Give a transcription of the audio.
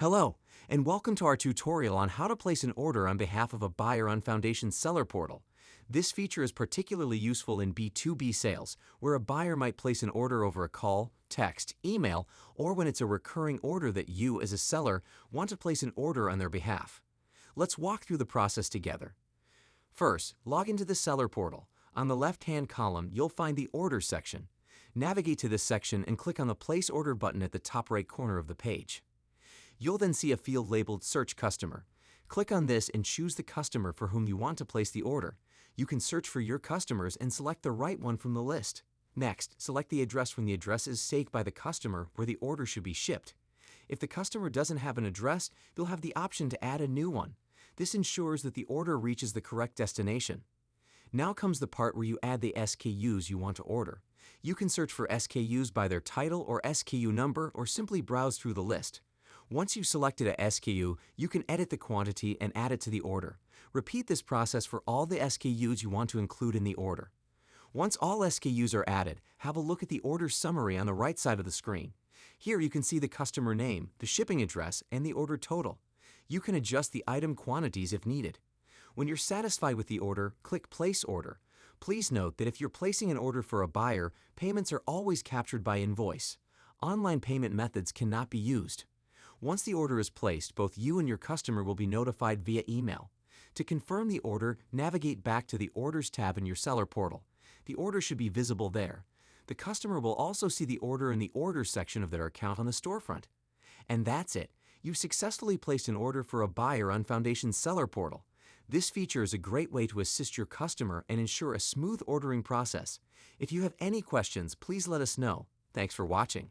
Hello, and welcome to our tutorial on how to place an order on behalf of a buyer on Foundation's seller portal. This feature is particularly useful in B2B sales, where a buyer might place an order over a call, text, email, or when it's a recurring order that you, as a seller, want to place an order on their behalf. Let's walk through the process together. First, log into the seller portal. On the left-hand column, you'll find the Order section. Navigate to this section and click on the Place Order button at the top right corner of the page. You'll then see a field labeled Search Customer. Click on this and choose the customer for whom you want to place the order. You can search for your customers and select the right one from the list. Next, select the address from the addresses saved by the customer where the order should be shipped. If the customer doesn't have an address, you'll have the option to add a new one. This ensures that the order reaches the correct destination. Now comes the part where you add the SKUs you want to order. You can search for SKUs by their title or SKU number, or simply browse through the list. Once you've selected a SKU, you can edit the quantity and add it to the order. Repeat this process for all the SKUs you want to include in the order. Once all SKUs are added, have a look at the order summary on the right side of the screen. Here you can see the customer name, the shipping address, and the order total. You can adjust the item quantities if needed. When you're satisfied with the order, click Place Order. Please note that if you're placing an order for a buyer, payments are always captured by invoice. Online payment methods cannot be used. Once the order is placed, both you and your customer will be notified via email. To confirm the order, navigate back to the Orders tab in your seller portal. The order should be visible there. The customer will also see the order in the Orders section of their account on the storefront. And that's it. You've successfully placed an order for a buyer on Foundation's seller portal. This feature is a great way to assist your customer and ensure a smooth ordering process. If you have any questions, please let us know. Thanks for watching.